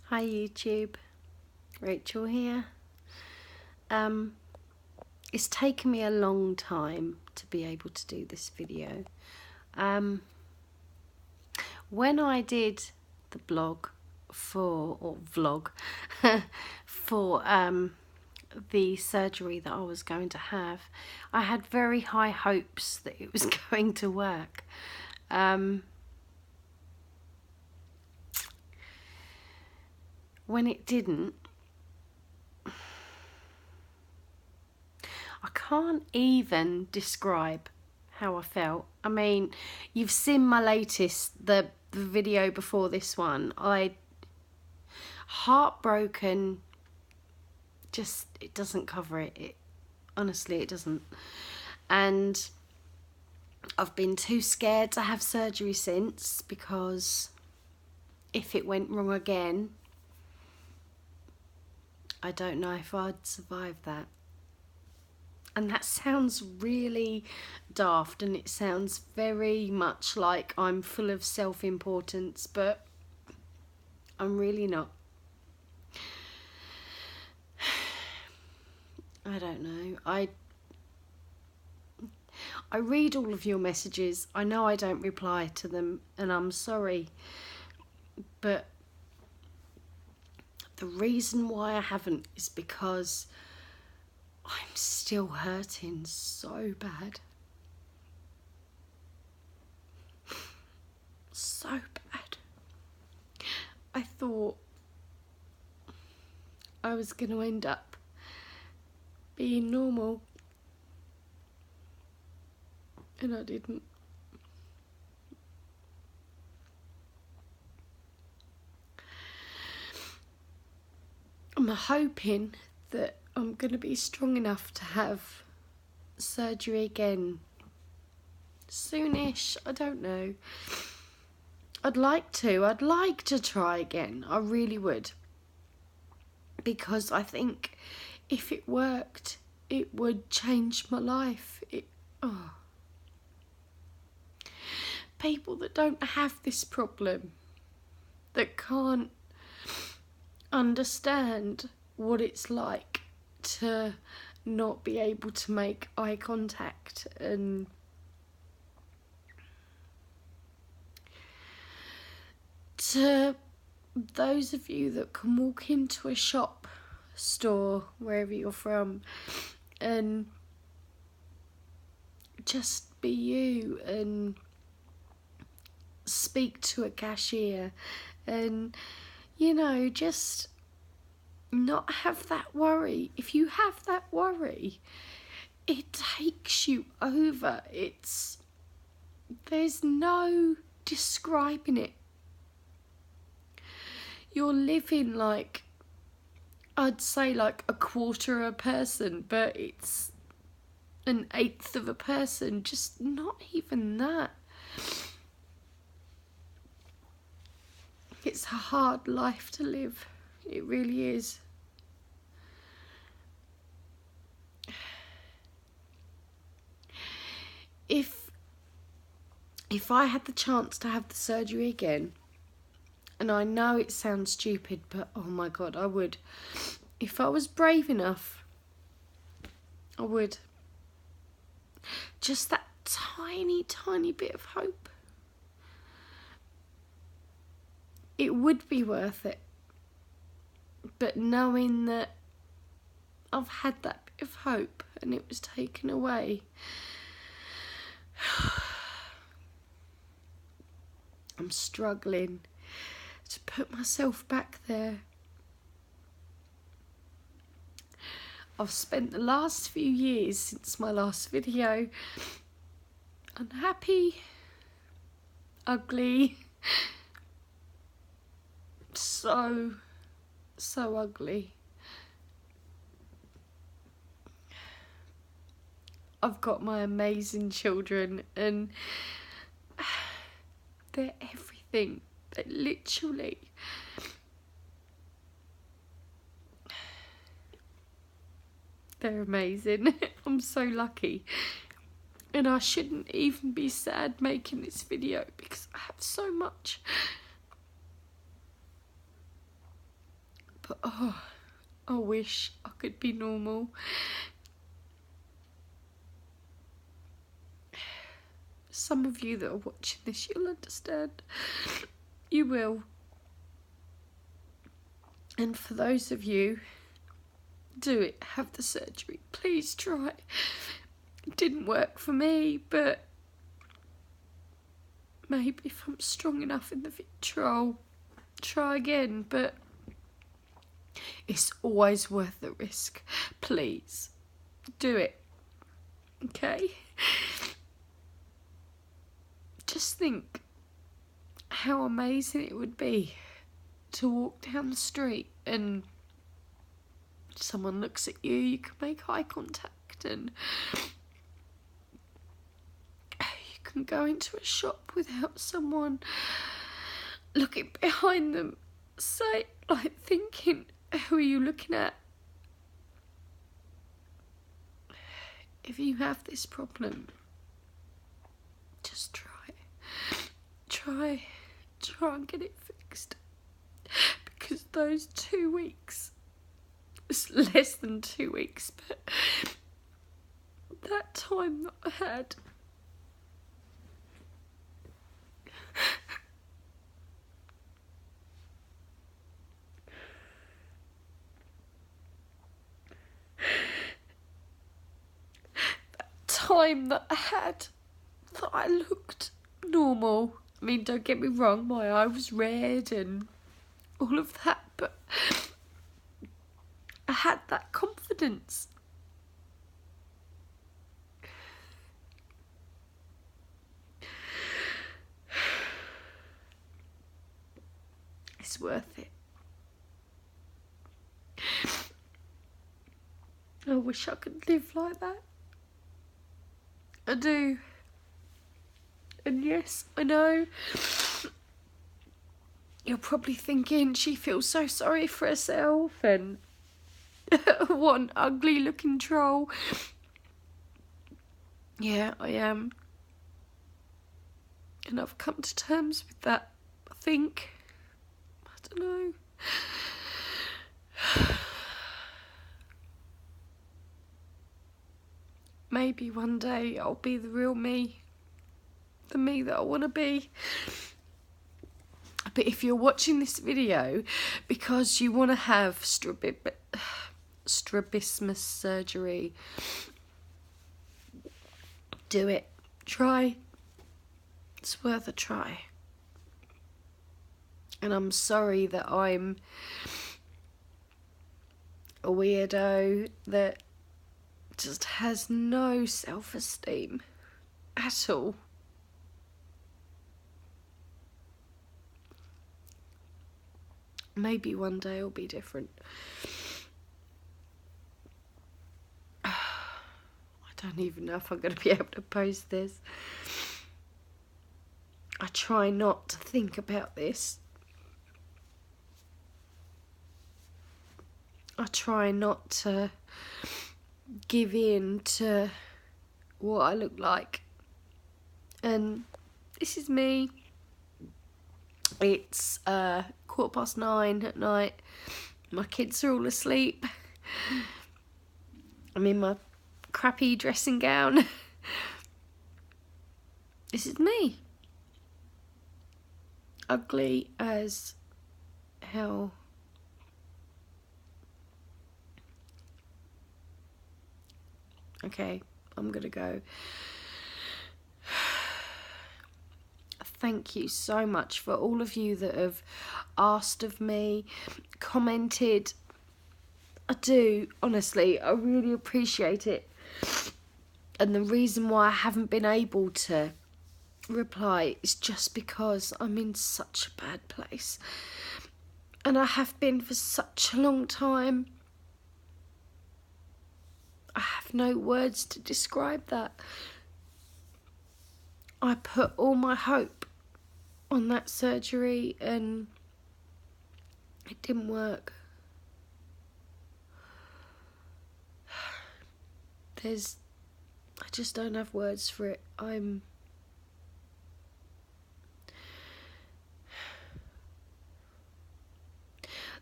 Hi YouTube, Rachel here. It's taken me a long time to be able to do this video. When I did the blog or vlog for the surgery that I was going to have, I had very high hopes that it was going to work. When it didn't, I can't even describe how I felt. I mean, you've seen my latest, the video before this one. Heartbroken, just, it doesn't cover it. Honestly, it doesn't. And I've been too scared to have surgery since, because if it went wrong again, I don't know if I'd survive that. And that sounds really daft, and it sounds very much like I'm full of self-importance, but I'm really not. I don't know. I read all of your messages. I know I don't reply to them, and I'm sorry. But the reason why I haven't is because I'm still hurting so bad. So bad. I thought I was going to end up being normal, and I didn't. I'm hoping that I'm going to be strong enough to have surgery again soonish. I don't know. I'd like to try again. I really would. Because I think if it worked, it would change my life. People that don't have this problem, that can't understand what it's like to not be able to make eye contact, and to those of you that can walk into a shop, store, wherever you're from, and just be you and speak to a cashier, and just not have that worry. If you have that worry, it takes you over. There's no describing it. You're living like, I'd say like a quarter of a person, but it's an eighth of a person, just not even that. It's a hard life to live. It really is. If I had the chance to have the surgery again, and I know it sounds stupid, but oh my God, I would. If I was brave enough, I would. Just that tiny, tiny bit of hope. It would be worth it. But knowing that I've had that bit of hope and it was taken away, I'm struggling to put myself back there. I've spent the last few years since my last video unhappy, ugly, so ugly. I've got my amazing children, and they're everything. They're literally, they're amazing. I'm so lucky. And I shouldn't even be sad making this video, because I have so much. But oh, I wish I could be normal. Some of you that are watching this, you'll understand. You will. And for those of you, do it. Have the surgery. Please try. It didn't work for me, but maybe if I'm strong enough in the future, I'll try again. But it's always worth the risk. Please, do it. Okay? Just think how amazing it would be to walk down the street and someone looks at you, you can make eye contact, and you can go into a shop without someone looking behind them, thinking, who are you looking at? If you have this problem, just try and get it fixed, because those 2 weeks, it's less than 2 weeks, but that time that I had, that I looked normal. I mean, don't get me wrong, my eye was red and all of that, but I had that confidence. It's worth it. I wish I could live like that. I do. And yes, I know you're probably thinking she feels so sorry for herself and what an ugly looking troll. Yeah, I am. And I've come to terms with that, I think. I don't know. Maybe one day I'll be the real me. The me that I want to be. But if you're watching this video because you want to have strabismus surgery, do it. Try. It's worth a try. And I'm sorry that I'm a weirdo that just has no self-esteem at all. Maybe one day it'll be different. I don't even know if I'm going to be able to post this. I try not to think about this. I try not to give in to what I look like. And this is me. It's 9:15 at night. My kids are all asleep. I'm in my crappy dressing gown. This is me. Ugly as hell. Okay, I'm gonna go. Thank you so much for all of you that have asked of me, commented. I do, honestly, I really appreciate it. And the reason why I haven't been able to reply is just because I'm in such a bad place. And I have been for such a long time. I have no words to describe that. I put all my hope on that surgery and it didn't work. I just don't have words for it.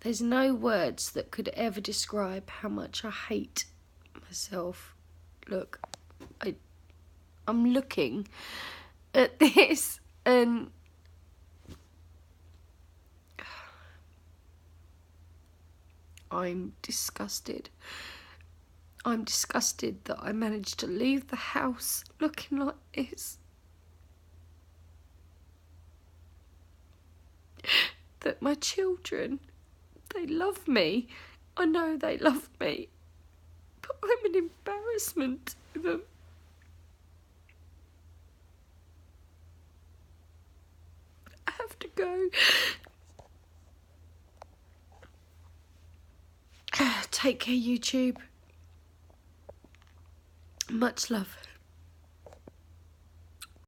There's no words that could ever describe how much I hate myself. Look, I'm looking at this and I'm disgusted. I'm disgusted that I managed to leave the house looking like this. That my children, they love me. I know they love me. But I'm an embarrassment to them. I have to go. Take care, YouTube. Much love.